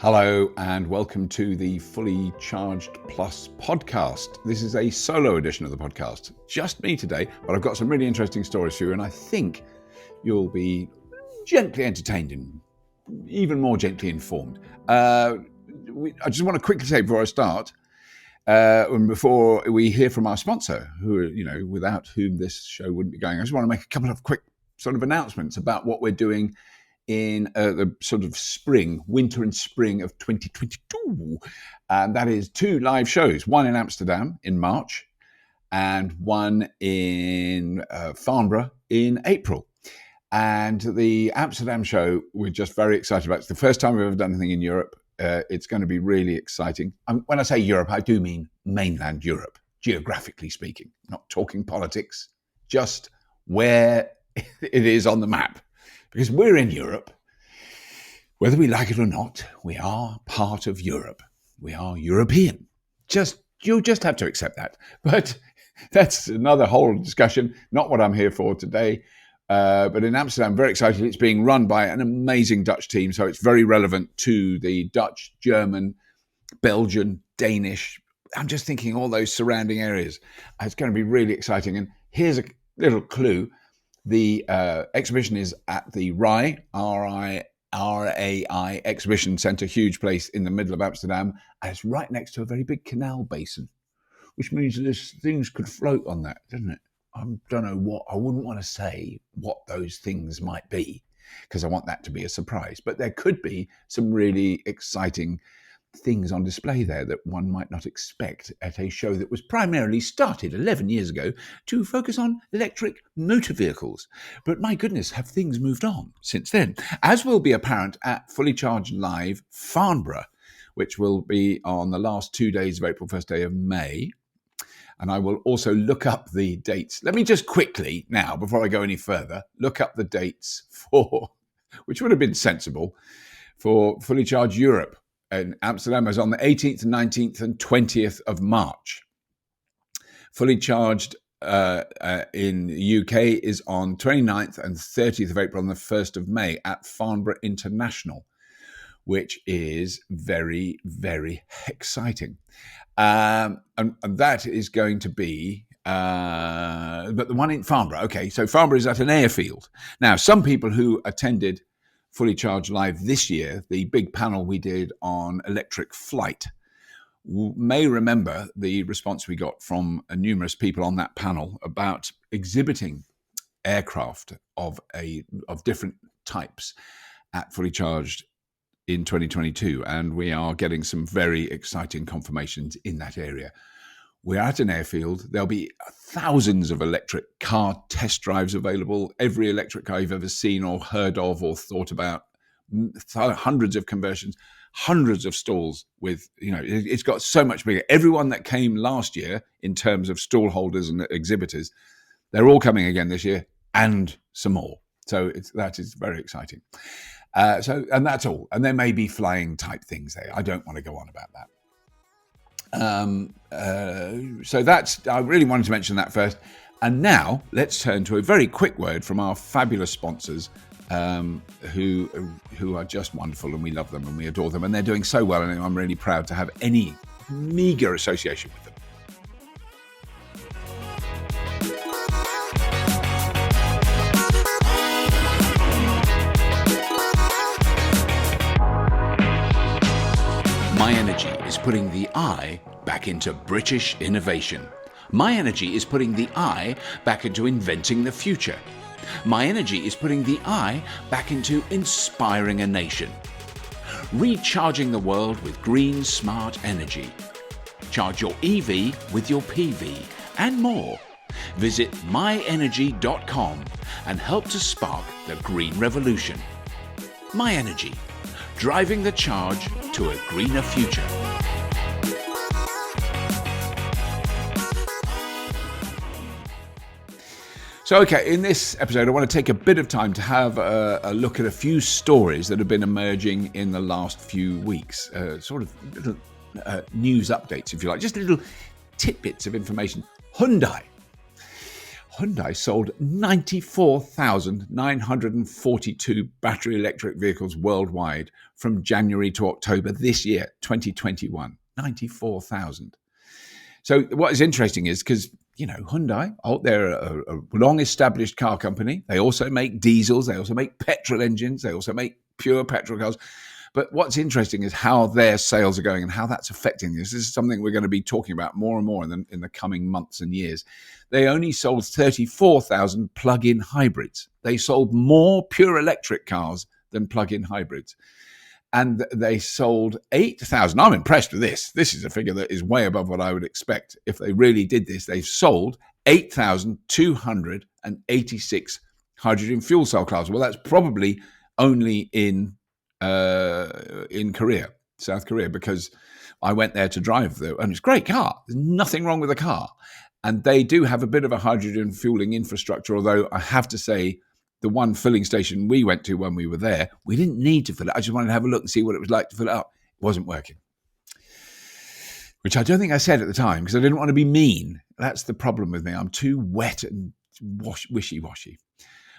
Hello and welcome to the Fully Charged Plus podcast. This is a solo edition of the podcast. Just me today, but I've got some really interesting stories for you, and I think you'll be gently entertained and even more gently informed. I just want to quickly say before I start, and before we hear from our sponsor, who, without whom this show wouldn't be going, I just want to make a couple of quick sort of announcements about what we're doing in the sort of winter and spring of 2022. And that is 2 live shows, one in Amsterdam in March and one in Farnborough in April. And the Amsterdam show, we're just very excited about. It's the first time we've ever done anything in Europe. It's going to be really exciting. When I say Europe, I do mean mainland Europe, geographically speaking, not talking politics, just where it is on the map. Because we're in Europe, whether we like it or not, we are part of Europe. We are European. You'll just have to accept that. But that's another whole discussion, not what I'm here for today. But in Amsterdam, very excited. It's being run by an amazing Dutch team, so it's very relevant to the Dutch, German, Belgian, Danish. I'm just thinking all those surrounding areas. It's going to be really exciting. And here's a little clue. The exhibition is at the RAI Exhibition Centre, huge place in the middle of Amsterdam, and it's right next to a very big canal basin, which means things could float on that, doesn't it? I don't know what, I wouldn't want to say what those things might be, because I want that to be a surprise, but there could be some really exciting things on display there that one might not expect at a show that was primarily started 11 years ago to focus on electric motor vehicles. But my goodness, have things moved on since then? As will be apparent at Fully Charged Live Farnborough, which will be on the last 2 days of April, first day of May. And I will also look up the dates. Let me just quickly now, before I go any further, look up the dates for, which would have been sensible, for Fully Charged Europe. And Amsterdam is on the 18th, 19th and 20th of March. Fully Charged in the UK is on 29th and 30th of April and the 1st of May at Farnborough International, which is very, very exciting. And that is going to be, but the one in Farnborough, okay, so Farnborough is at an airfield. Now, some people who attended Fully Charged Live this year, the big panel we did on electric flight, may remember the response we got from numerous people on that panel about exhibiting aircraft of different types at Fully Charged in 2022, and we are getting some very exciting confirmations in that area. We're at an airfield. There'll be thousands of electric car test drives available. Every electric car you've ever seen or heard of or thought about. Hundreds of conversions, hundreds of stalls with, it's got so much bigger. Everyone that came last year in terms of stall holders and exhibitors, they're all coming again this year and some more. So that is very exciting. And that's all. And there may be flying type things there. I don't want to go on about that. So I really wanted to mention that first. And now let's turn to a very quick word from our fabulous sponsors, who are just wonderful, and we love them and we adore them, and they're doing so well, and I'm really proud to have any meager association with them. My Energy is putting the I back into British innovation. My Energy is putting the I back into inventing the future. My Energy is putting the I back into inspiring a nation. Recharging the world with green, smart energy. Charge your EV with your PV and more. Visit myenergy.com and help to spark the green revolution. My Energy. Driving the charge to a greener future. So, okay, in this episode, I want to take a bit of time to have a look at a few stories that have been emerging in the last few weeks. Sort of little news updates, if you like, just little tidbits of information. Hyundai Hyundai sold 94,942 battery electric vehicles worldwide from January to October this year, 2021. 94,000. So what is interesting is because, Hyundai, they're a long-established car company. They also make diesels. They also make petrol engines. They also make pure petrol cars. But what's interesting is how their sales are going and how that's affecting this. This is something we're going to be talking about more and more in the coming months and years. They only sold 34,000 plug-in hybrids. They sold more pure electric cars than plug-in hybrids. And they sold 8,000. I'm impressed with this. This is a figure that is way above what I would expect. If they really did this, they've sold 8,286 hydrogen fuel cell cars. Well, that's probably only in Korea, South Korea, because I went there to drive and it's a great car. There's nothing wrong with the car. And they do have a bit of a hydrogen fueling infrastructure, although I have to say the one filling station we went to when we were there, we didn't need to fill it. I just wanted to have a look and see what it was like to fill it up. It wasn't working, which I don't think I said at the time because I didn't want to be mean. That's the problem with me. I'm too wet and wishy-washy.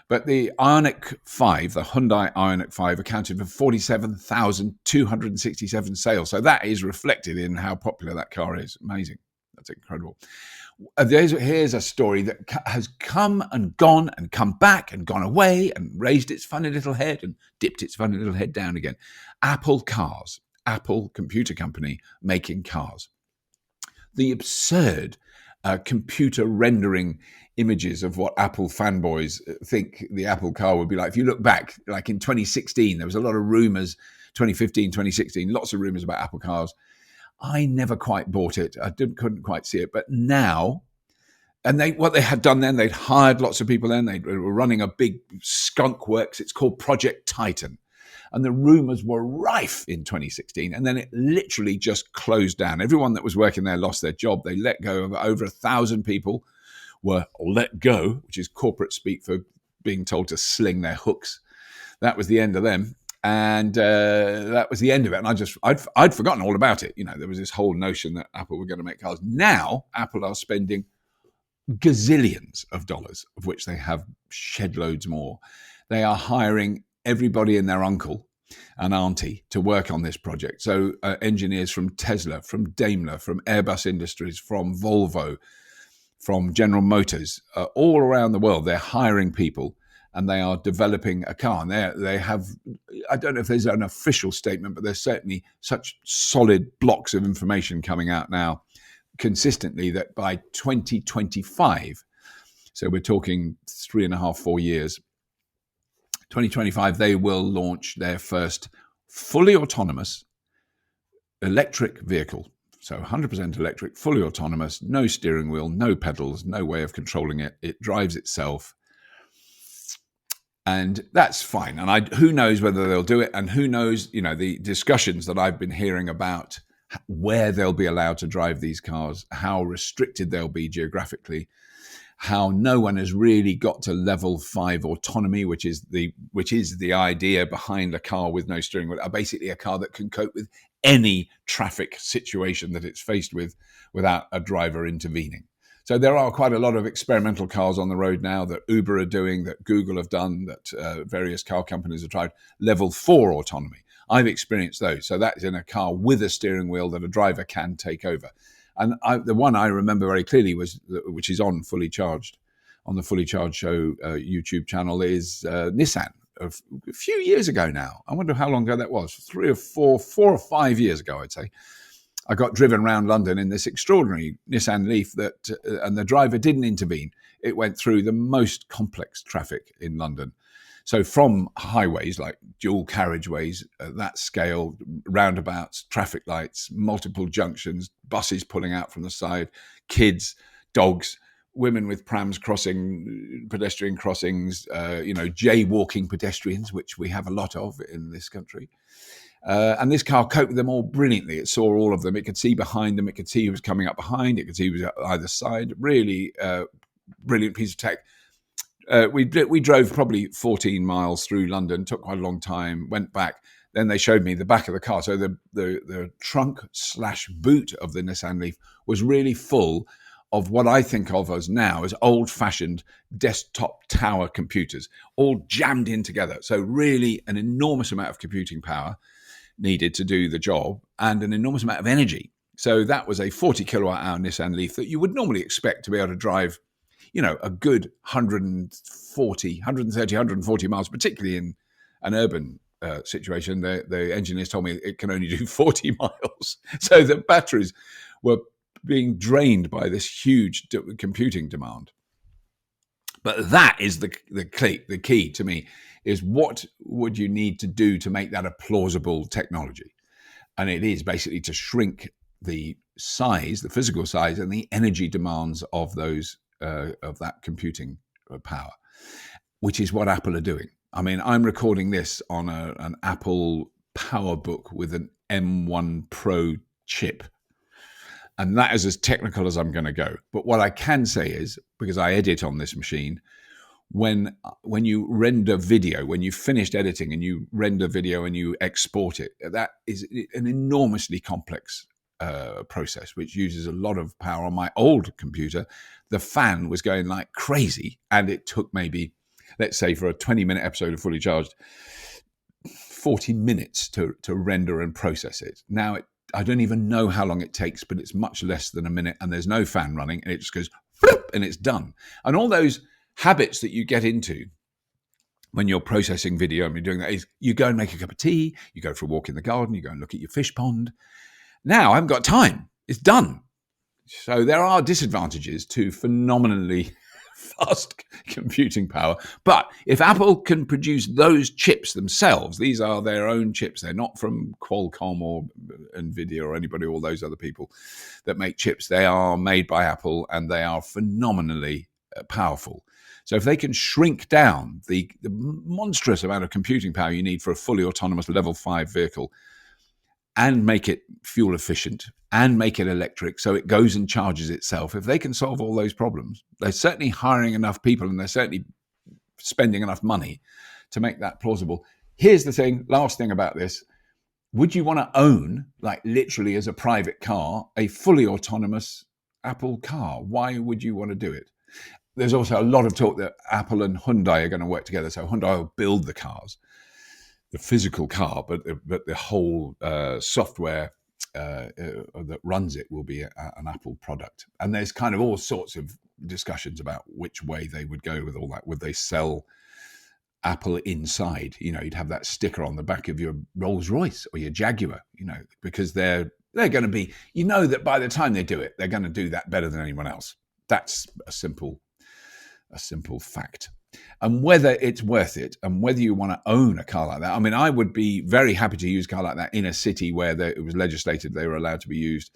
But the Ioniq 5, the Hyundai Ioniq 5, accounted for 47,267 sales. So that is reflected in how popular that car is. Amazing. That's incredible. Here's a story that has come and gone and come back and gone away and raised its funny little head and dipped its funny little head down again. Apple Cars, Apple computer company making cars. The absurd computer rendering images of what Apple fanboys think the Apple car would be like. If you look back, like in 2016, there was a lot of rumors, 2015, 2016, lots of rumors about Apple cars. I never quite bought it. I couldn't quite see it. But now, and what they had done then, they'd hired lots of people then. They were running a big skunk works. It's called Project Titan. And the rumors were rife in 2016. And then it literally just closed down. Everyone that was working there lost their job. They let go of over 1,000 people were let go, which is corporate speak for being told to sling their hooks. That was the end of them. And that was the end of it. And I'd forgotten all about it. There was this whole notion that Apple were going to make cars. Now, Apple are spending gazillions of dollars, of which they have shed loads more. They are hiring everybody and their uncle and auntie to work on this project. So engineers from Tesla, from Daimler, from Airbus Industries, from Volvo, from General Motors, all around the world, they're hiring people and they are developing a car. And they have, I don't know if there's an official statement, but there's certainly such solid blocks of information coming out now consistently that by 2025, so we're talking 3.5, 4 years, 2025, they will launch their first fully autonomous electric vehicle. So 100% electric, fully autonomous, no steering wheel, no pedals, no way of controlling it. It drives itself. And that's fine. And who knows whether they'll do it, and who knows, the discussions that I've been hearing about where they'll be allowed to drive these cars, how restricted they'll be geographically, how no one has really got to level 5 autonomy, which is the idea behind a car with no steering wheel, basically a car that can cope with any traffic situation that it's faced with without a driver intervening. So there are quite a lot of experimental cars on the road now that Uber are doing, that Google have done, that various car companies have tried. Level 4 autonomy. I've experienced those. So that's in a car with a steering wheel that a driver can take over. And the one I remember very clearly which is on Fully Charged, on the Fully Charged Show YouTube channel, is Nissan. A few years ago now. I wonder how long ago that was. 4 or 5 years ago, I'd say. I got driven around London in this extraordinary Nissan Leaf and the driver didn't intervene. It went through the most complex traffic in London. So from highways like dual carriageways, that scale, roundabouts, traffic lights, multiple junctions, buses pulling out from the side, kids, dogs, women with prams crossing pedestrian crossings, jaywalking pedestrians, which we have a lot of in this country. And this car coped with them all brilliantly. It saw all of them. It could see behind them. It could see who was coming up behind. It could see who was at either side. Really brilliant piece of tech. We drove probably 14 miles through London. Took quite a long time. Went back. Then they showed me the back of the car. So the trunk / boot of the Nissan Leaf was really full of what I think of as now as old-fashioned desktop tower computers, all jammed in together. So really an enormous amount of computing power needed to do the job and an enormous amount of energy. So that was a 40 kilowatt hour Nissan Leaf that you would normally expect to be able to drive, a good 130, 140 miles, particularly in an urban situation. The engineers told me it can only do 40 miles. So the batteries were being drained by this huge computing demand. But that is the key to me, is what would you need to do to make that a plausible technology? And it is basically to shrink the size, the physical size, and the energy demands of those of that computing power, which is what Apple are doing. I mean, I'm recording this on an Apple Powerbook with an M1 Pro chip. And that is as technical as I'm going to go. But what I can say is, because I edit on this machine, when you render video, when you've finished editing and you render video and you export it, that is an enormously complex process, which uses a lot of power. On my old computer, the fan was going like crazy, and it took maybe, let's say, for a 20-minute episode of Fully Charged, 40 minutes to render and process it. Now, I don't even know how long it takes, but it's much less than a minute, and there's no fan running, and it just goes, and it's done. And all those habits that you get into when you're processing video and you're doing that is you go and make a cup of tea, you go for a walk in the garden, you go and look at your fish pond. Now I haven't got time. It's done. So there are disadvantages to phenomenally fast computing power. But if Apple can produce those chips themselves, these are their own chips. They're not from Qualcomm or NVIDIA or anybody, all those other people that make chips. They are made by Apple, and they are phenomenally powerful. So if they can shrink down the monstrous amount of computing power you need for a fully autonomous level 5 vehicle and make it fuel efficient and make it electric so it goes and charges itself, if they can solve all those problems, they're certainly hiring enough people and they're certainly spending enough money to make that plausible. Here's the thing, last thing about this. Would you want to own, like literally as a private car, a fully autonomous Apple car? Why would you want to do it? There's also a lot of talk that Apple and Hyundai are going to work together. So Hyundai will build the cars, the physical car, but the whole software that runs it will be an Apple product. And there's kind of all sorts of discussions about which way they would go with all that. Would they sell Apple inside? You'd have that sticker on the back of your Rolls Royce or your Jaguar, because they're going to be, that by the time they do it, they're going to do that better than anyone else. That's a simple fact. And whether it's worth it and whether you want to own a car like that. I mean, I would be very happy to use a car like that in a city where it was legislated they were allowed to be used,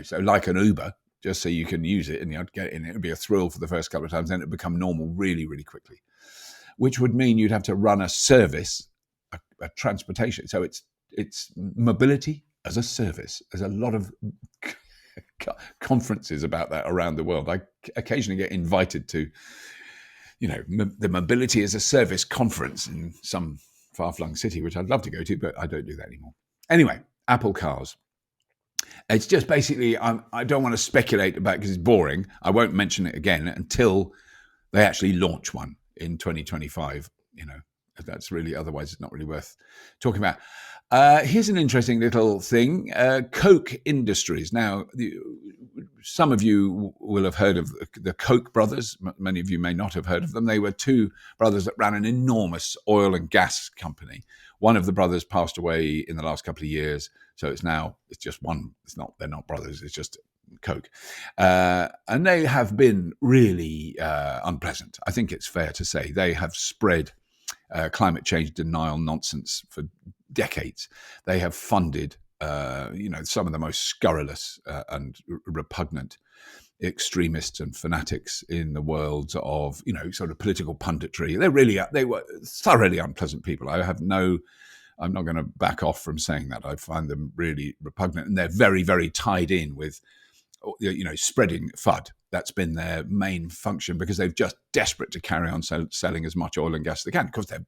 so like an Uber, just so you can use it and you'd get in. It would be a thrill for the first couple of times, then it would become normal really, really quickly, which would mean you'd have to run a service, a transportation. So it's mobility as a service. There's a lot of conferences about that around the world. I occasionally get invited to, the mobility as a service conference in some far-flung city, which I'd love to go to, but I don't do that anymore. Anyway, Apple cars. It's just basically, I don't want to speculate about it because it's boring. I won't mention it again until they actually launch one in 2025. That's really, otherwise it's not really worth talking about. Here's an interesting little thing. Coke Industries. Now, some of you will have heard of the Koch brothers. Many of you may not have heard of them. They were two brothers that ran an enormous oil and gas company. One of the brothers passed away in the last couple of years. So it's just one. They're not brothers. It's just Coke. And they have been really unpleasant. I think it's fair to say they have spread climate change denial nonsense for decades. They have funded, some of the most scurrilous and repugnant extremists and fanatics in the world of, sort of political punditry. They were thoroughly unpleasant people. I'm not going to back off from saying that. I find them really repugnant, and they're very, very tied in with, spreading FUD. That's been their main function because they're just desperate to carry on selling as much oil and gas as they can because they're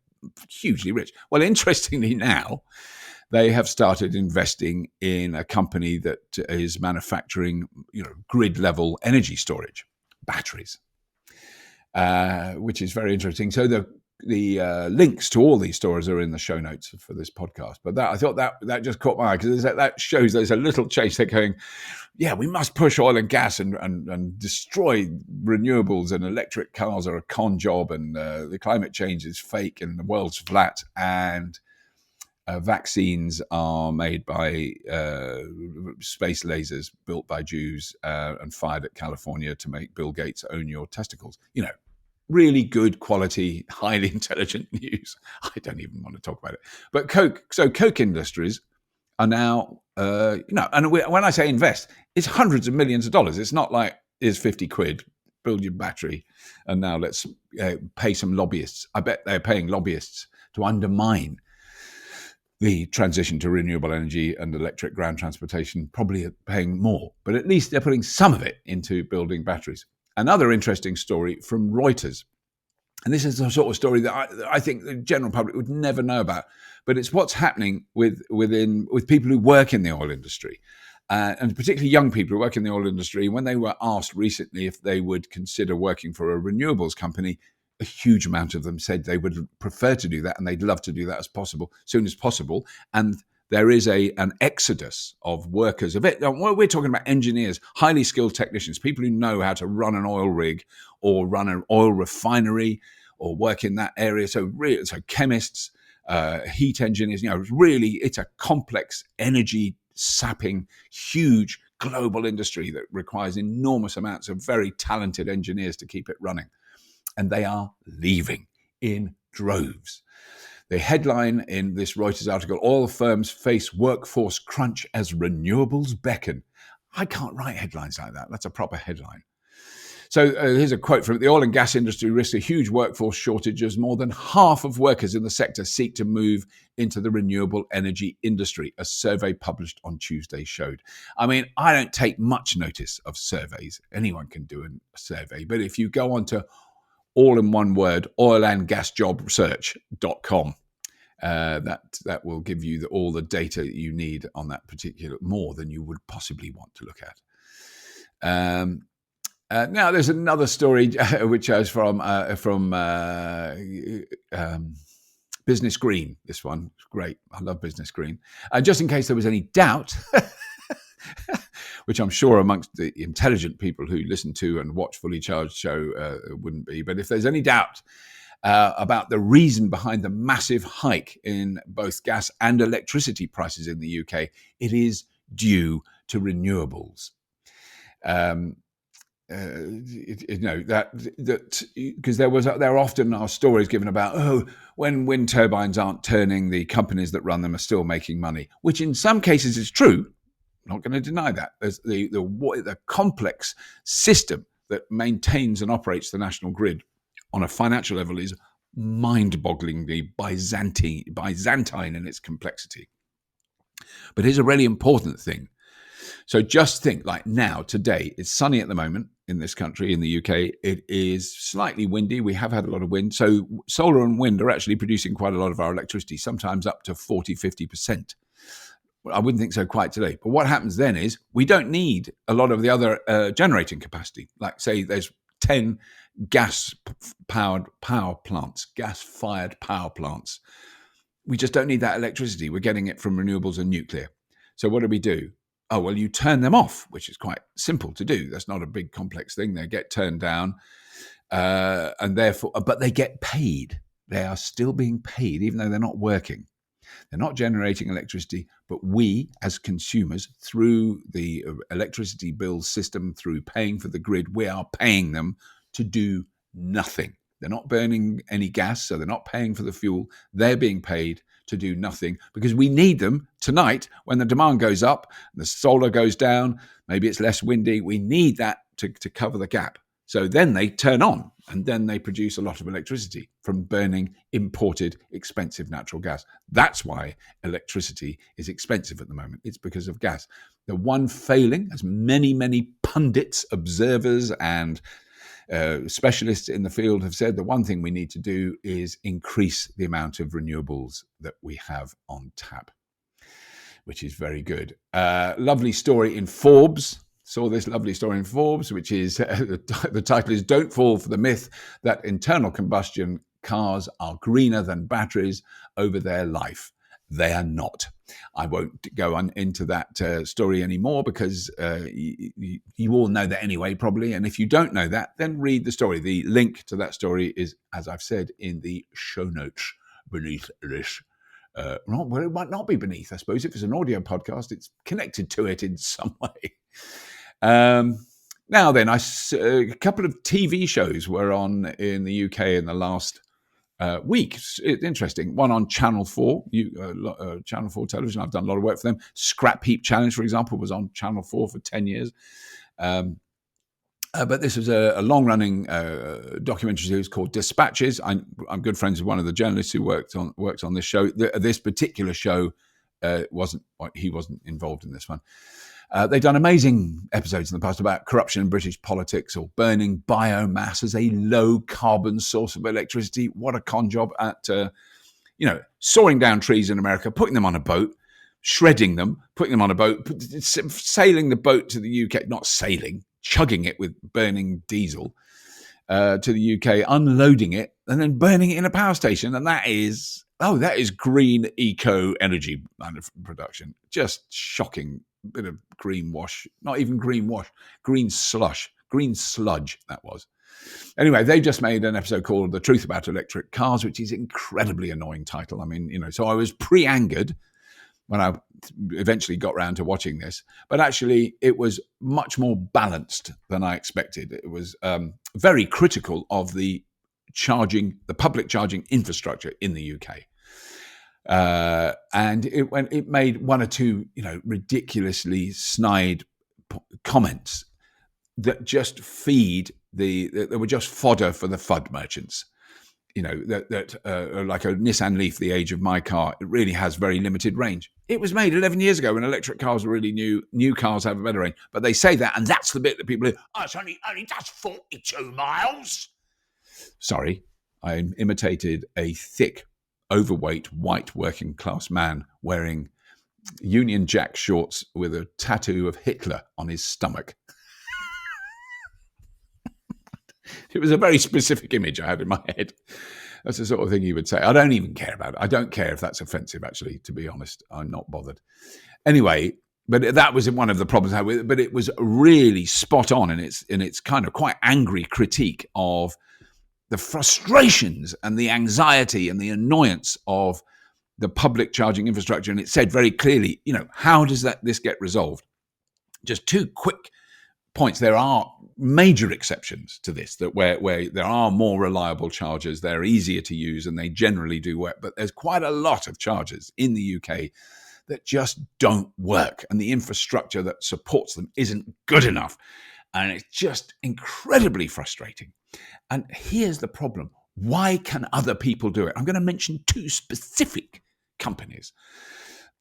hugely rich. Well, interestingly now, they have started investing in a company that is manufacturing, grid level energy storage, batteries, which is very interesting. So the links to all these stories are in the show notes for this podcast. But I thought that just caught my eye, because that shows there's a little change. They're going, yeah, we must push oil and gas and destroy renewables, and electric cars are a con job, and the climate change is fake, and the world's flat, and vaccines are made by space lasers built by Jews and fired at California to make Bill Gates own your testicles. Really good quality, highly intelligent news. I don't even want to talk about it. But Coke Industries are now, and when I say invest, it's hundreds of millions of dollars. It's not like, here's 50 quid, build your battery, and now let's pay some lobbyists. I bet they're paying lobbyists to undermine the transition to renewable energy and electric ground transportation, probably paying more. But at least they're putting some of it into building batteries. Another interesting story from Reuters. And this is the sort of story that I think the general public would never know about. But it's what's happening with people who work in the oil industry. And particularly young people who work in the oil industry. When they were asked recently if they would consider working for a renewables company, a huge amount of them said they would prefer to do that, and they'd love to do that as soon as possible. And there is an exodus of workers of it. We're talking about engineers, highly skilled technicians, people who know how to run an oil rig or run an oil refinery or work in that area. So chemists, heat engineers, really it's a complex, energy sapping, huge global industry that requires enormous amounts of very talented engineers to keep it running. And they are leaving in droves. The headline in this Reuters article, oil firms face workforce crunch as renewables beckon. I can't write headlines like that. That's a proper headline. So here's a quote from it. The oil and gas industry risks a huge workforce shortage as more than half of workers in the sector seek to move into the renewable energy industry, a survey published on Tuesday showed. I mean, I don't take much notice of surveys. Anyone can do a survey. But if you go on to all in one word, oilandgasjobsearch.com. That will give you all the data that you need on that particular, more than you would possibly want to look at. Now, there's another story which is from Business Green. This one is great. I love Business Green. Just in case there was any doubt, which I'm sure amongst the intelligent people who listen to and watch Fully Charged show wouldn't be. But if there's any doubt about the reason behind the massive hike in both gas and electricity prices in the UK, it is due to renewables. Because there often are stories given about, when wind turbines aren't turning, the companies that run them are still making money, which in some cases is true. Not going to deny that. There's the complex system that maintains and operates the national grid on a financial level is mind-bogglingly Byzantine in its complexity. But here's a really important thing. So just think, like now, today, it's sunny at the moment in this country, in the UK. It is slightly windy. We have had a lot of wind. So solar and wind are actually producing quite a lot of our electricity, sometimes up to 40, 50%. I wouldn't think so quite today. But what happens then is we don't need a lot of the other generating capacity. Like, say, there's 10 gas-fired power plants. We just don't need that electricity. We're getting it from renewables and nuclear. So what do? Oh, well, you turn them off, which is quite simple to do. That's not a big, complex thing. They get turned down, and therefore, but they get paid. They are still being paid, even though they're not working. They're not generating electricity, but we as consumers, through the electricity bill system, through paying for the grid, we are paying them to do nothing. They're not burning any gas, so they're not paying for the fuel. They're being paid to do nothing because we need them tonight when the demand goes up and the solar goes down. Maybe it's less windy. We need that to cover the gap. So then they turn on and then they produce a lot of electricity from burning imported expensive natural gas. That's why electricity is expensive at the moment. It's because of gas. The one failing, as many, many pundits, observers and specialists in the field have said, the one thing we need to do is increase the amount of renewables that we have on tap. which is very good. Lovely story in Forbes. Saw this lovely story in Forbes, which is the title is "Don't Fall for the Myth That Internal Combustion Cars Are Greener Than Batteries Over Their Life." They are not. I won't go on into that story anymore because you all know that anyway, probably. And if you don't know that, then read the story. The link to that story is, as I've said, in the show notes beneath this. Well, it might not be beneath, I suppose. If it's an audio podcast, it's connected to it in some way. Now then, a couple of TV shows were on in the UK in the last week. It's interesting. One on Channel 4, Channel 4 television. I've done a lot of work for them. Scrap Heap Challenge, for example, was on Channel 4 for 10 years. But this was a long-running documentary series called Dispatches. I'm good friends with one of the journalists who works on this show. This particular show wasn't involved in this one. They've done amazing episodes in the past about corruption in British politics or burning biomass as a low-carbon source of electricity. What a con job at, sawing down trees in America, putting them on a boat, shredding them, putting them on a boat, sailing the boat to the UK, not sailing, chugging it with burning diesel to the UK, unloading it, and then burning it in a power station. And that is green eco-energy production. Just shocking. Bit of green wash, not even green wash, green sludge, that was. Anyway, they just made an episode called The Truth About Electric Cars, which is an incredibly annoying title. I mean, so I was pre-angered when I eventually got round to watching this, but actually it was much more balanced than I expected. It was very critical of the public charging infrastructure in the UK. And it made one or two, ridiculously snide comments that just that were just fodder for the FUD merchants. That like a Nissan Leaf, the age of my car, it really has very limited range. It was made 11 years ago when electric cars were really new. New cars have a better range, but they say that, and that's the bit that people it's only does 42 miles. Sorry, I imitated a thick, overweight, white working class man wearing Union Jack shorts with a tattoo of Hitler on his stomach. It was a very specific image I had in my head. That's the sort of thing you would say. I don't even care about it. I don't care if that's offensive, actually, to be honest. I'm not bothered. Anyway, but that was one of the problems I had with it. But it was really spot on in its kind of quite angry critique of the frustrations and the anxiety and the annoyance of the public charging infrastructure. And it said very clearly, how does this get resolved? Just two quick points. There are major exceptions to this, that where there are more reliable chargers, they're easier to use and they generally do work. But there's quite a lot of chargers in the UK that just don't work. And the infrastructure that supports them isn't good enough. And it's just incredibly frustrating. And here's the problem. Why can other people do it? I'm going to mention two specific companies.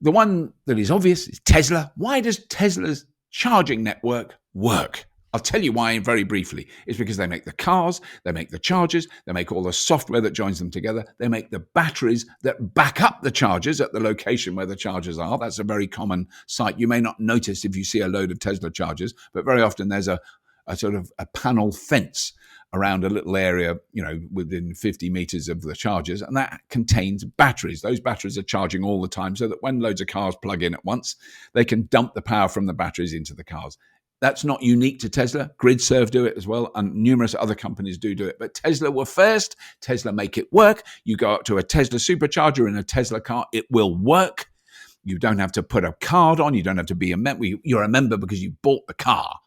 The one that is obvious is Tesla. Why does Tesla's charging network work? I'll tell you why very briefly. It's because they make the cars, they make the chargers, they make all the software that joins them together, they make the batteries that back up the chargers at the location where the chargers are. That's a very common sight. You may not notice if you see a load of Tesla chargers, but very often there's a sort of a panel fence around a little area, within 50 meters of the chargers, and that contains batteries. Those batteries are charging all the time so that when loads of cars plug in at once, they can dump the power from the batteries into the cars. That's not unique to Tesla. GridServe do it as well, and numerous other companies do it. But Tesla were first. Tesla make it work. You go up to a Tesla supercharger in a Tesla car, it will work. You don't have to put a card on. You don't have to be a member. You're a member because you bought the car.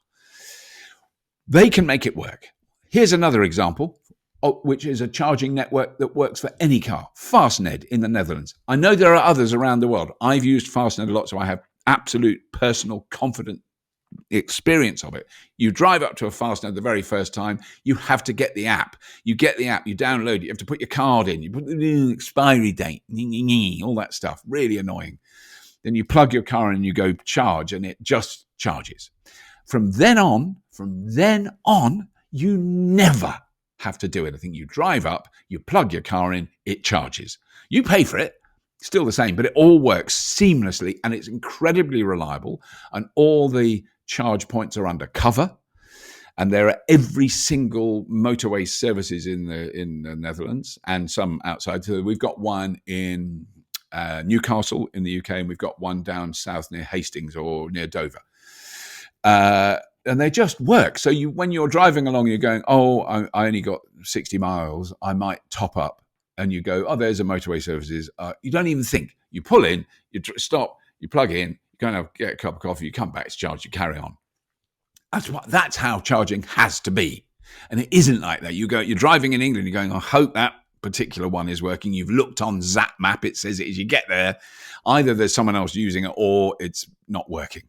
They can make it work. Here's another example, which is a charging network that works for any car, Fastned in the Netherlands. I know there are others around the world. I've used Fastned a lot, so I have absolute personal confident experience of it. You drive up to a Fastned the very first time, you have to get the app. You get the app, you download it, you have to put your card in, you put the expiry date, all that stuff, really annoying. Then you plug your car in and you go charge, and it just charges. From then on, you never have to do anything. You drive up, you plug your car in, it charges. You pay for it, Still the same, but it all works seamlessly and it's incredibly reliable. And all the charge points are undercover. And there are every single motorway services in the Netherlands and some outside. So we've got one in Newcastle in the UK, and we've got one down south near Hastings or near Dover. And they just work. So when you're driving along, you're going, oh, I only got 60 miles. I might top up. And you go, oh, there's a motorway services. You don't even think. You pull in, you stop, you plug in, you go and get a cup of coffee, you come back, it's charged, you carry on. That's how charging has to be. And it isn't like that. You're driving in England, you're going, I hope that particular one is working. You've looked on Zap Map, it says it is. You get there, either there's someone else using it or it's not working.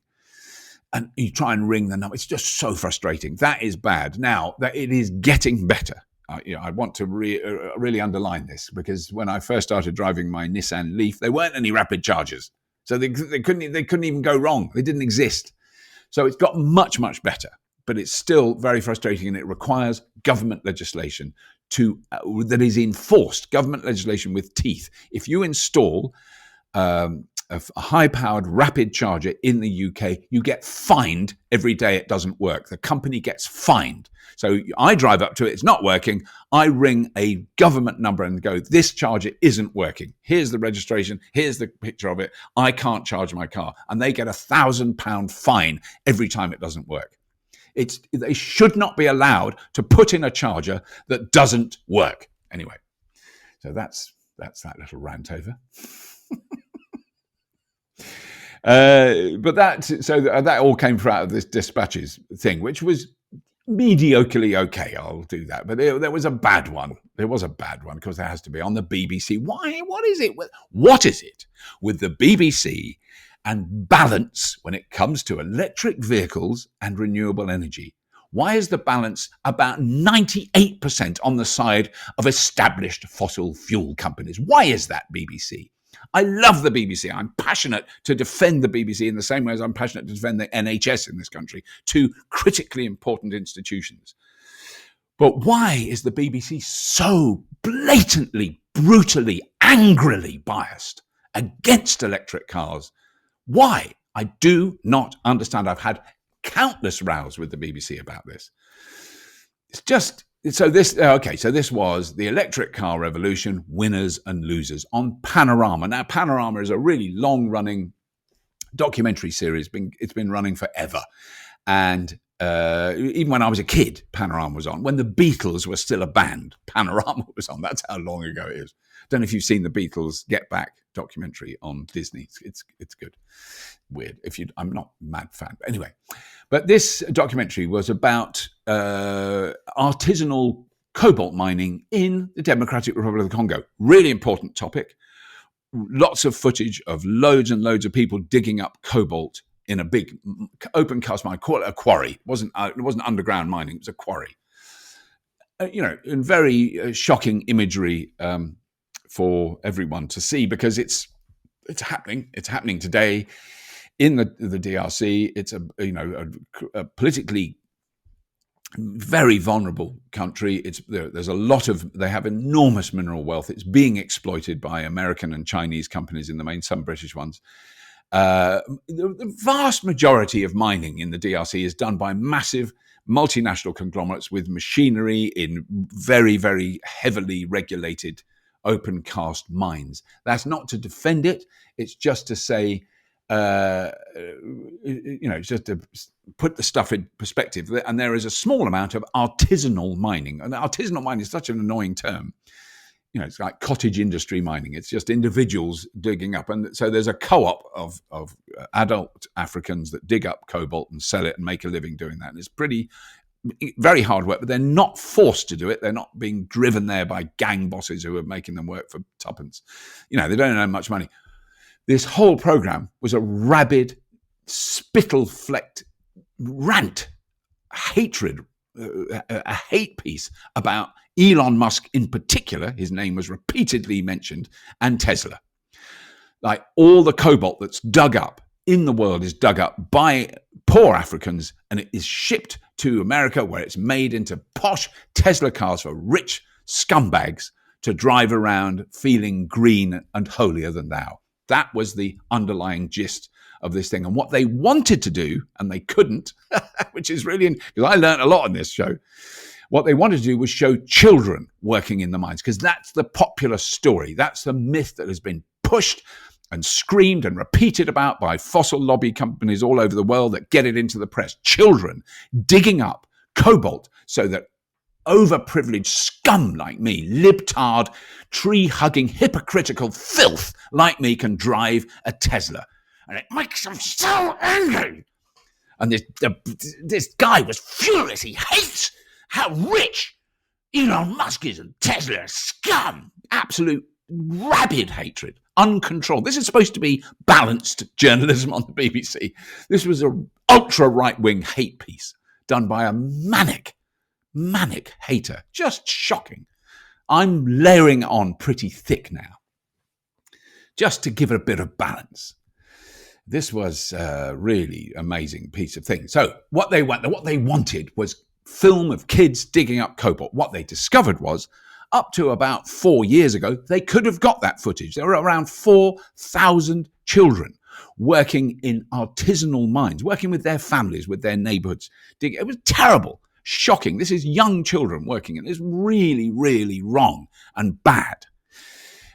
And you try and ring the number. It's just so frustrating. That is bad. Now, that it is getting better. I want to really underline this, because when I first started driving my Nissan Leaf, there weren't any rapid chargers. So they couldn't even go wrong. They didn't exist. So it's got much, much better, but it's still very frustrating, and it requires government legislation that is enforced, government legislation with teeth. If you install a high-powered rapid charger in the UK, you get fined every day it doesn't work. The company gets fined. So I drive up to it, it's not working. I ring a government number and go, this charger isn't working. Here's the registration. Here's the picture of it. I can't charge my car. And they get £1,000 fine every time it doesn't work. They should not be allowed to put in a charger that doesn't work. Anyway, so that's that little rant over. But that all came out of this dispatches thing, which was mediocrely okay. I'll do that. But there was a bad one. There was a bad one, because there has to be, on the BBC. Why? What is it with the BBC and balance when it comes to electric vehicles and renewable energy? Why is the balance about 98% on the side of established fossil fuel companies? Why is that, BBC? I love the BBC. I'm passionate to defend the BBC in the same way as I'm passionate to defend the NHS in this country, two critically important institutions. But why is the BBC so blatantly, brutally, angrily biased against electric cars? Why? I do not understand. I've had countless rows with the BBC about this. It's just... So this was the electric car revolution, winners and losers, on Panorama. Now, Panorama is a really long-running documentary series. It's been running forever. And even when I was a kid, Panorama was on. When the Beatles were still a band, Panorama was on. That's how long ago it is. Don't know if you've seen the Beatles Get Back documentary on Disney. It's good. Weird. I'm not a mad fan. But anyway, but this documentary was about artisanal cobalt mining in the Democratic Republic of the Congo. Really important topic. Lots of footage of loads and loads of people digging up cobalt in a big open cast mine. Call it a quarry. It wasn't underground mining. It was a quarry. And very shocking imagery for everyone to see, because it's happening. It's happening today in the DRC. It's a politically very vulnerable country. There's a lot of, they have enormous mineral wealth. It's being exploited by American and Chinese companies in the main, some British ones. The vast majority of mining in the DRC is done by massive multinational conglomerates with machinery in very, very heavily regulated open cast mines. That's not to defend it. It's just to say, it's just to put the stuff in perspective. And there is a small amount of artisanal mining. And artisanal mining is such an annoying term. It's like cottage industry mining. It's just individuals digging up. And so there's a co-op of adult Africans that dig up cobalt and sell it and make a living doing that. And it's very hard work, but they're not forced to do it. They're not being driven there by gang bosses who are making them work for tuppence. They don't earn much money. This whole program was a rabid, spittle-flecked rant, hatred, a hate piece about Elon Musk in particular. His name was repeatedly mentioned, and Tesla. Like, all the cobalt that's dug up in the world is dug up by poor Africans, and it is shipped to America, where it's made into posh Tesla cars for rich scumbags to drive around feeling green and holier than thou. That was the underlying gist of this thing. And what they wanted to do, and they couldn't, which is really, because I learned a lot on this show, what they wanted to do was show children working in the mines, because that's the popular story. That's the myth that has been pushed and screamed and repeated about by fossil lobby companies all over the world that get it into the press. Children digging up cobalt so that overprivileged scum like me, libtard, tree-hugging, hypocritical filth like me can drive a Tesla. And it makes them so angry. And this guy was furious. He hates how rich Elon Musk is and Tesla scum. Absolute rabid hatred, uncontrolled. This is supposed to be balanced journalism on the BBC. This was an ultra right-wing hate piece done by a manic hater. Just shocking. I'm layering on pretty thick now, just to give it a bit of balance. This was a really amazing piece of thing. So what they wanted was film of kids digging up cobalt. What they discovered was, up to about 4 years ago, they could have got that footage. There were around 4,000 children working in artisanal mines, working with their families, with their neighborhoods. It was terrible, shocking. This is young children working, and it's really, really wrong and bad.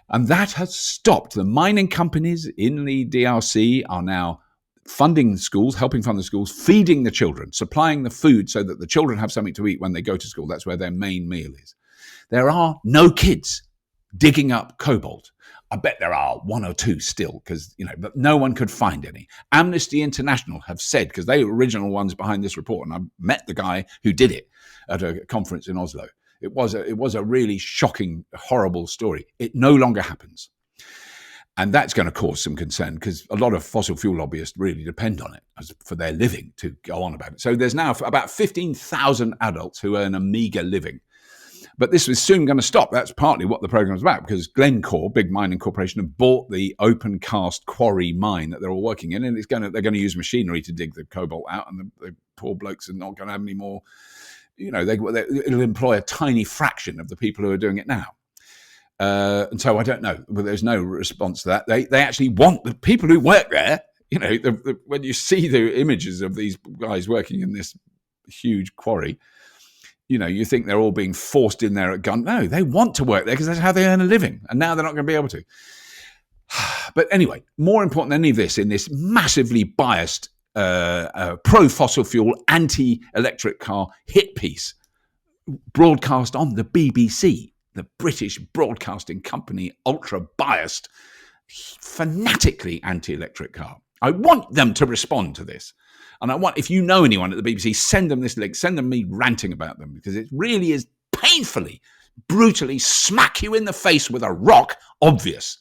And that has stopped. The mining companies in the DRC are now funding schools, helping fund the schools, feeding the children, supplying the food so that the children have something to eat when they go to school. That's where their main meal is. There are no kids digging up cobalt. I bet there are one or two still, but no one could find any. Amnesty International have said, because they were original ones behind this report, and I met the guy who did it at a conference in Oslo. It was a really shocking, horrible story. It no longer happens. And that's going to cause some concern, because a lot of fossil fuel lobbyists really depend on it for their living to go on about it. So there's now about 15,000 adults who earn a meager living. But this is soon going to stop. That's partly what the program is about, because Glencore, big mining corporation, have bought the open cast quarry mine that they're all working in, and they're going to use machinery to dig the cobalt out, and the poor blokes are not going to have any more. It'll employ a tiny fraction of the people who are doing it now. And so I don't know, but there's no response to that. They actually want the people who work there. When you see the images of these guys working in this huge quarry, you think they're all being forced in there at gun. No, they want to work there because that's how they earn a living. And now they're not going to be able to. But anyway, more important than any of this, in this massively biased pro-fossil fuel, anti-electric car hit piece broadcast on the BBC, the British broadcasting company, ultra-biased, fanatically anti-electric car. I want them to respond to this. And I want, if you know anyone at the BBC, send them this link, send them me ranting about them, because it really is painfully, brutally smack you in the face with a rock obvious.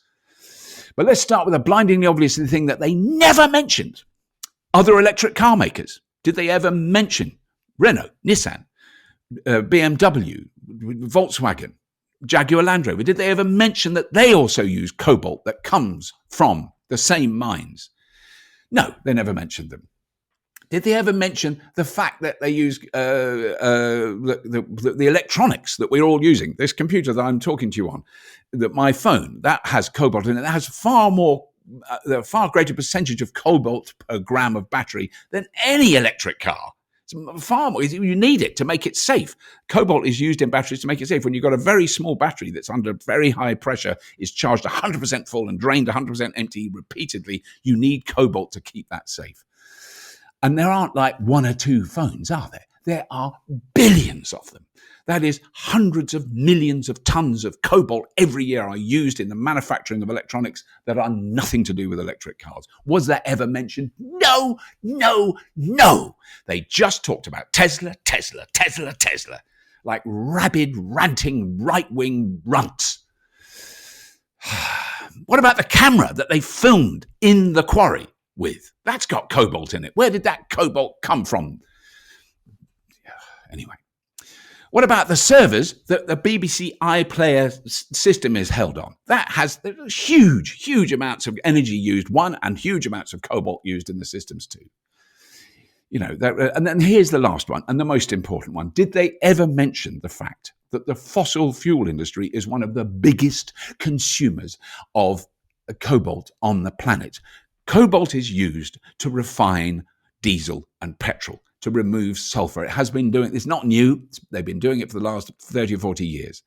But let's start with a blindingly obvious thing that they never mentioned. Other electric car makers. Did they ever mention Renault, Nissan, BMW, Volkswagen, Jaguar Land Rover? Did they ever mention that they also use cobalt that comes from the same mines? No, they never mentioned them. Did they ever mention the fact that they use the electronics that we're all using? This computer that I'm talking to you on, my phone, that has cobalt in it. That has far greater percentage of cobalt per gram of battery than any electric car. It's far more. You need it to make it safe. Cobalt is used in batteries to make it safe. When you've got a very small battery that's under very high pressure, is charged 100% full and drained 100% empty repeatedly, you need cobalt to keep that safe. And there aren't like one or two phones, are there? There are billions of them. That is, hundreds of millions of tons of cobalt every year are used in the manufacturing of electronics that are nothing to do with electric cars. Was that ever mentioned? No, no, no. They just talked about Tesla, Tesla, Tesla, Tesla, like rabid, ranting, right-wing runts. What about the camera that they filmed in the quarry with? That's got cobalt in it. Where did that cobalt come from? Anyway. What about the servers that the BBC iPlayer system is held on? That has huge amounts of energy used, and huge amounts of cobalt used in the systems too. And then here's the last one, and the most important one. Did they ever mention the fact that the fossil fuel industry is one of the biggest consumers of cobalt on the planet. Cobalt is used to refine diesel and petrol, to remove sulfur. It has been doing, it's not new, they've been doing it for the last 30 or 40 years.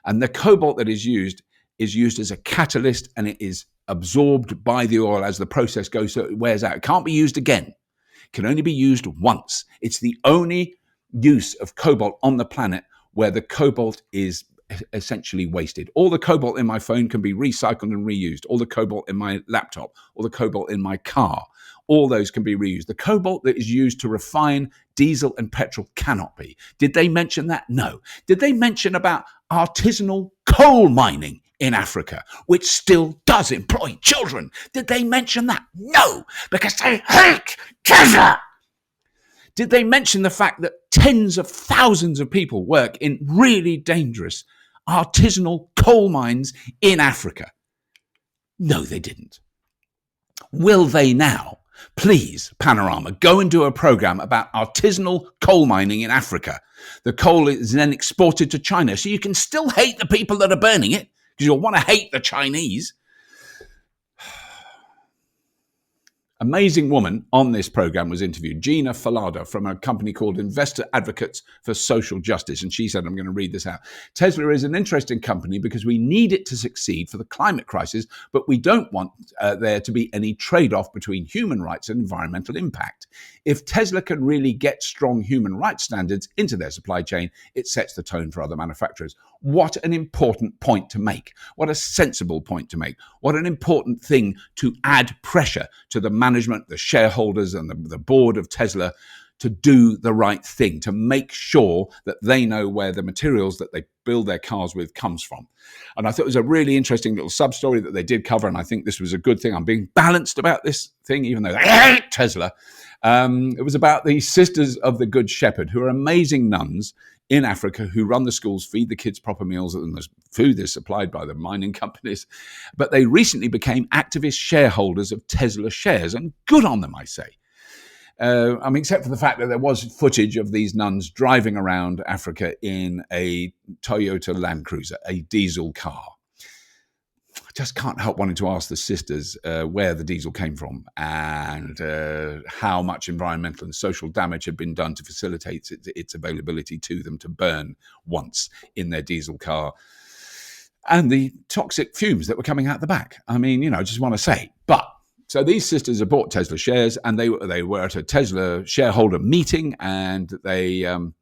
And the cobalt that is used as a catalyst, and it is absorbed by the oil as the process goes, so it wears out. It can't be used again. It can only be used once. It's the only use of cobalt on the planet where the cobalt is essentially wasted. All the cobalt in my phone can be recycled and reused. All the cobalt in my laptop, all the cobalt in my car, all those can be reused. The cobalt that is used to refine diesel and petrol cannot be. Did they mention that? No. Did they mention about artisanal coal mining in Africa, which still does employ children? Did they mention that? No, because they hate Tesla. Did they mention the fact that tens of thousands of people work in really dangerous artisanal coal mines in Africa? No, they didn't. Will they now? Please, Panorama, go and do a program about artisanal coal mining in Africa. The coal is then exported to China, so you can still hate the people that are burning it, because you'll want to hate the Chinese. Amazing woman on this program was interviewed, Gina Falada, from a company called Investor Advocates for Social Justice. And she said, I'm going to read this out. Tesla is an interesting company because we need it to succeed for the climate crisis, but we don't want there to be any trade-off between human rights and environmental impact. If Tesla can really get strong human rights standards into their supply chain, it sets the tone for other manufacturers. What an important point to make. What a sensible point to make. What an important thing to add pressure to the management, the shareholders, and the board of Tesla to do the right thing, to make sure that they know where the materials that they build their cars with comes from. And I thought it was a really interesting little sub-story that they did cover, and I think this was a good thing. I'm being balanced about this thing, even though they hate Tesla. It was about the Sisters of the Good Shepherd, who are amazing nuns in Africa who run the schools, feed the kids proper meals, and the food is supplied by the mining companies. But they recently became activist shareholders of Tesla shares, and good on them, I say. Except for the fact that there was footage of these nuns driving around Africa in a Toyota Land Cruiser, a diesel car. I just can't help wanting to ask the sisters where the diesel came from and how much environmental and social damage had been done to facilitate its availability to them to burn once in their diesel car, and the toxic fumes that were coming out the back. I just want to say, so these sisters have bought Tesla shares, and they were at a Tesla shareholder meeting, and the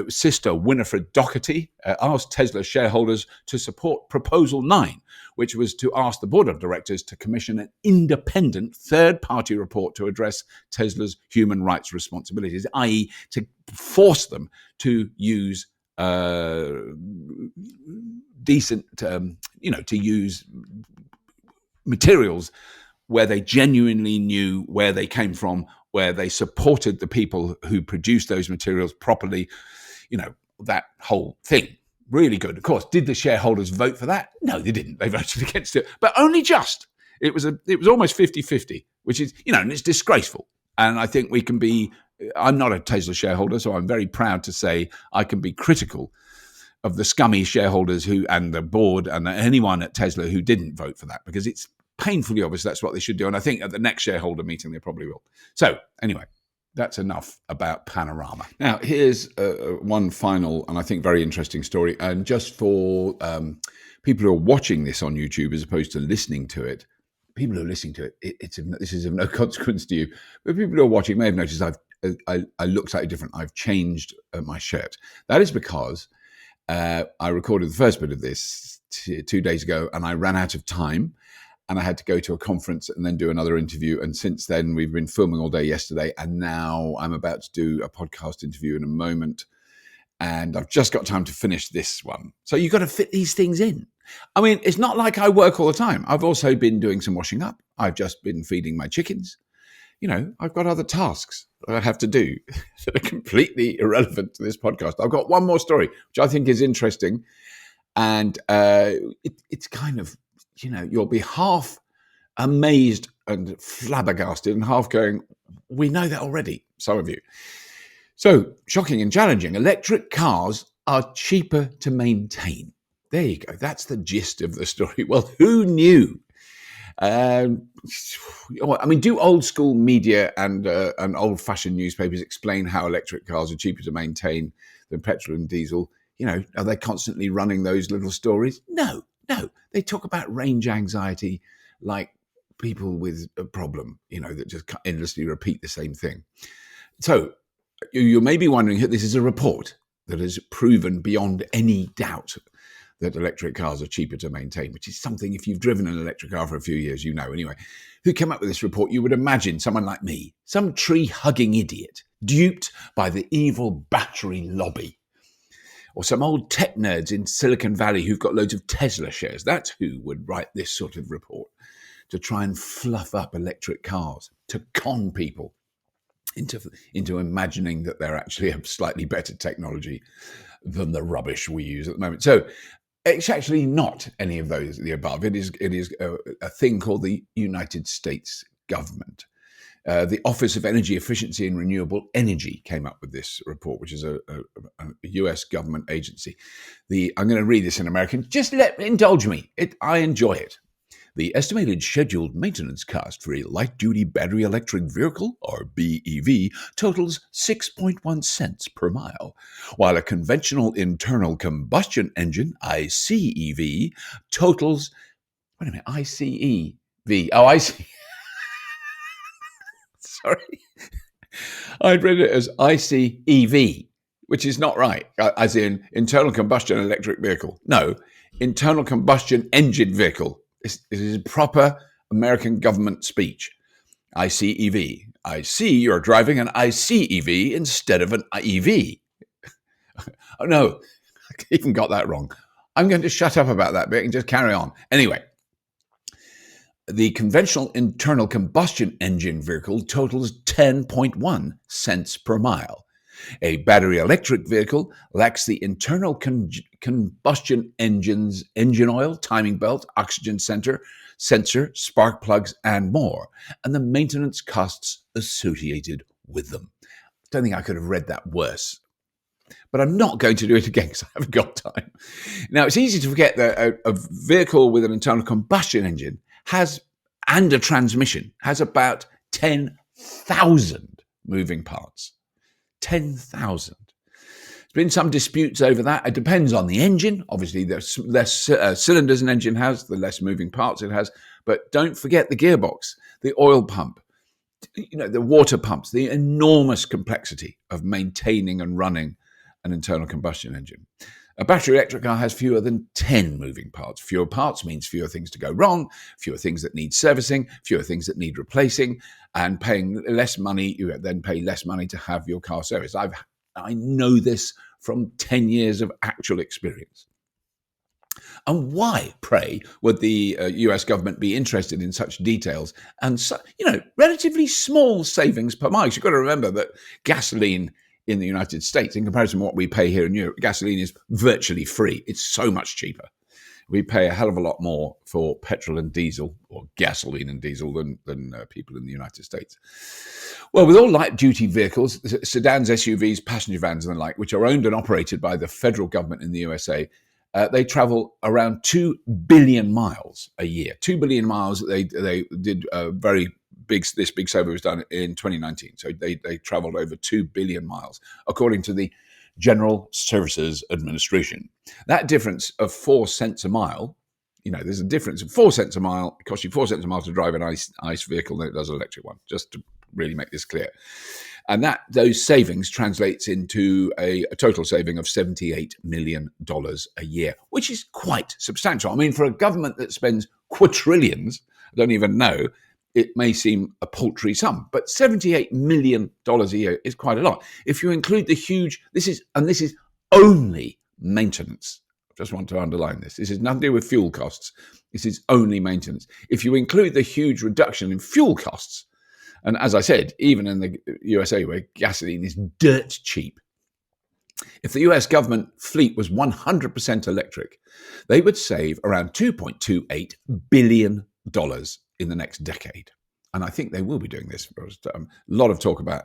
sister Winifred Doherty asked Tesla shareholders to support Proposal 9, which was to ask the board of directors to commission an independent third-party report to address Tesla's human rights responsibilities, i.e. to force them to use to use materials where they genuinely knew where they came from, where they supported the people who produced those materials properly, that whole thing. Really good. Of course, did the shareholders vote for that? No, they didn't. They voted against it, but only just. It was almost 50-50, which is, and it's disgraceful. And I think we can be, I'm not a Tesla shareholder, so I'm very proud to say I can be critical of the scummy shareholders and the board and anyone at Tesla who didn't vote for that, because it's painfully obvious that's what they should do. And I think at the next shareholder meeting, they probably will. So anyway, that's enough about Panorama. Now, here's one final and I think very interesting story. And just for people who are watching this on YouTube as opposed to listening to it, people who are listening to it, this is of no consequence to you. But people who are watching may have noticed I look slightly different. I've changed my shirt. That is because I recorded the first bit of this 2 days ago, and I ran out of time. And I had to go to a conference and then do another interview. And since then, we've been filming all day yesterday. And now I'm about to do a podcast interview in a moment. And I've just got time to finish this one. So you've got to fit these things in. It's not like I work all the time. I've also been doing some washing up. I've just been feeding my chickens. I've got other tasks that I have to do that are completely irrelevant to this podcast. I've got one more story, which I think is interesting. And it's kind of, you'll be half amazed and flabbergasted and half going, we know that already, some of you. So, shocking and challenging. Electric cars are cheaper to maintain. There you go. That's the gist of the story. Well, who knew? I mean, do old school media and old fashioned newspapers explain how electric cars are cheaper to maintain than petrol and diesel? Are they constantly running those little stories? No. They talk about range anxiety like people with a problem, that just endlessly repeat the same thing. So you may be wondering, this is a report that has proven beyond any doubt that electric cars are cheaper to maintain, which is something, if you've driven an electric car for a few years, anyway. Who came up with this report? You would imagine someone like me, some tree-hugging idiot, duped by the evil battery lobby. Or some old tech nerds in Silicon Valley who've got loads of Tesla shares. That's who would write this sort of report, to try and fluff up electric cars, to con people into imagining that they're actually a slightly better technology than the rubbish we use at the moment. So it's actually not any of those, the above. It is a thing called the United States government. The Office of Energy Efficiency and Renewable Energy came up with this report, which is a US government agency. I'm going to read this in American. Just indulge me. I enjoy it. The estimated scheduled maintenance cost for a light-duty battery electric vehicle, or BEV, totals 6.1 cents per mile, while a conventional internal combustion engine, ICEV, totals... Wait a minute, ICEV. Oh, I see. Sorry. I'd read it as ICEV, which is not right, as in internal combustion electric vehicle. No, internal combustion engine vehicle. This is proper American government speech. ICEV. I see you're driving an ICEV instead of an EV. Oh, no, I even got that wrong. I'm going to shut up about that bit and just carry on. Anyway, the conventional internal combustion engine vehicle totals 10.1 cents per mile. A battery electric vehicle lacks the internal combustion engine oil, timing belt, oxygen sensor, spark plugs, and more, and the maintenance costs associated with them. I don't think I could have read that worse. But I'm not going to do it again because I haven't got time. Now, it's easy to forget that a vehicle with an internal combustion engine and a transmission has about 10,000 moving parts. 10,000. There's been some disputes over that. It depends on the engine. Obviously, the less cylinders an engine has, the less moving parts it has. But don't forget the gearbox, the oil pump, the water pumps, the enormous complexity of maintaining and running an internal combustion engine. A battery electric car has fewer than 10 moving parts. Fewer parts means fewer things to go wrong, fewer things that need servicing, fewer things that need replacing, and paying less money. You then pay less money to have your car serviced. I know this from 10 years of actual experience. And why, pray, would the US government be interested in such details and relatively small savings per mile? You've got to remember that gasoline in the United States, in comparison to what we pay here in Europe, gasoline is virtually free. It's so much cheaper. We pay a hell of a lot more for petrol and diesel, or gasoline and diesel, than people in the United States. Well, with all light-duty vehicles, sedans, SUVs, passenger vans and the like, which are owned and operated by the federal government in the USA, they travel around 2 billion miles a year. 2 billion miles. They did this big survey was done in 2019. So they traveled over 2 billion miles, according to the General Services Administration. That difference of 4 cents a mile, there's a difference of 4 cents a mile. It costs you 4 cents a mile to drive an ICE vehicle than it does an electric one, just to really make this clear. And those savings translates into a total saving of $78 million a year, which is quite substantial. I mean, for a government that spends quadrillions, I don't even know, it may seem a paltry sum, but $78 million a year is quite a lot. If you include the huge, this is only maintenance. I just want to underline this. This has nothing to do with fuel costs. This is only maintenance. If you include the huge reduction in fuel costs, and as I said, even in the USA where gasoline is dirt cheap, if the US government fleet was 100% electric, they would save around $2.28 billion in the next decade. And I think they will be doing this. A lot of talk about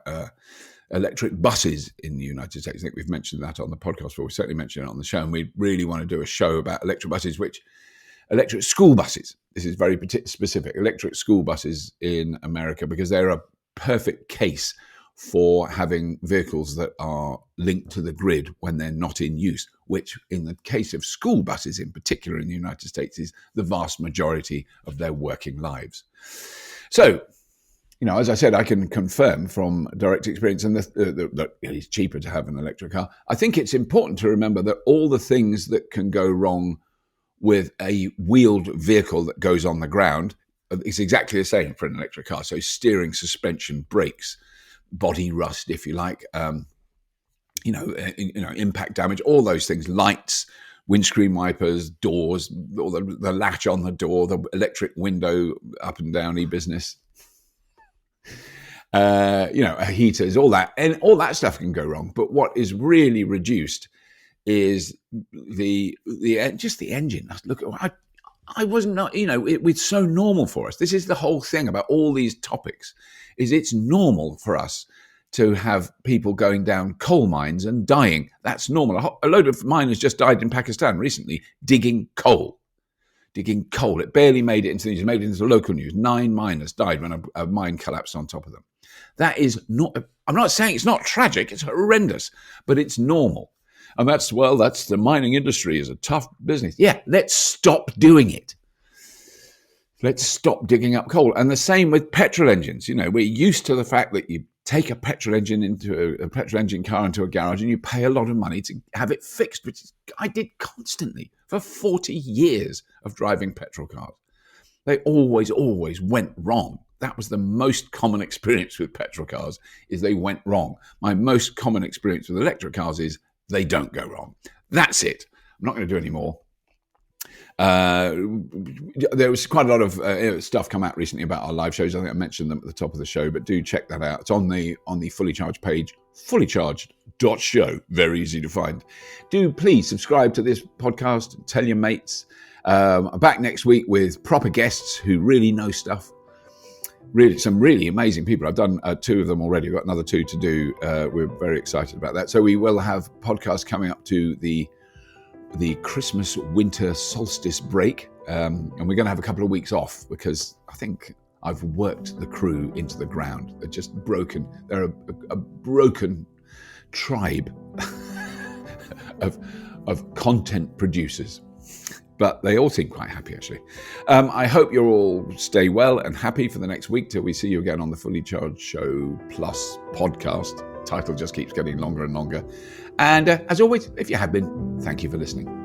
electric buses in the United States. I think we've mentioned that on the podcast before. We certainly mentioned it on the show, and we really want to do a show about electric buses, electric school buses. This is very specific. Electric school buses in America, because they're a perfect case for having vehicles that are linked to the grid when they're not in use, which in the case of school buses in particular in the United States is the vast majority of their working lives. So, as I said, I can confirm from direct experience and that it's cheaper to have an electric car. I think it's important to remember that all the things that can go wrong with a wheeled vehicle that goes on the ground is exactly the same for an electric car. So steering, suspension, brakes, body rust, if you like, impact damage, all those things, lights, windscreen wipers, doors, all the latch on the door, the electric window up and down business. Heaters, all that, and all that stuff can go wrong. But what is really reduced is the engine. Look, I wasn't, it's so normal for us. This is the whole thing about all these topics, is it's normal for us to have people going down coal mines and dying. That's normal. A load of miners just died in Pakistan recently digging coal. It barely made it into the news. It made it into the local news. 9 miners died when a mine collapsed on top of them. That is not, I'm not saying it's not tragic, it's horrendous, but it's normal. And that's the mining industry is a tough business. Yeah, let's stop doing it. Let's stop digging up coal. And the same with petrol engines. We're used to the fact that you take a petrol engine car into a garage and you pay a lot of money to have it fixed, which I did constantly for 40 years of driving petrol cars. They always went wrong. That was the most common experience with petrol cars, is they went wrong. My most common experience with electric cars is they don't go wrong. That's it. I'm not going to do any more. There was quite a lot of stuff come out recently about our live shows. I think I mentioned them at the top of the show, but do check that out. It's on the Fully Charged page, fullycharged.show. Very easy to find. Do please subscribe to this podcast. Tell your mates. I'm back next week with proper guests who really know stuff. Really, some really amazing people. I've done 2 of them already. We've got another 2 to do. We're very excited about that. So we will have podcasts coming up to the Christmas winter solstice break, and we're going to have a couple of weeks off because I think I've worked the crew into the ground. They're just broken. They're a broken tribe of content producers. But they all seem quite happy, actually. I hope you all stay well and happy for the next week till we see you again on the Fully Charged Show Plus podcast. Title just keeps getting longer and longer. And as always, if you have been, thank you for listening.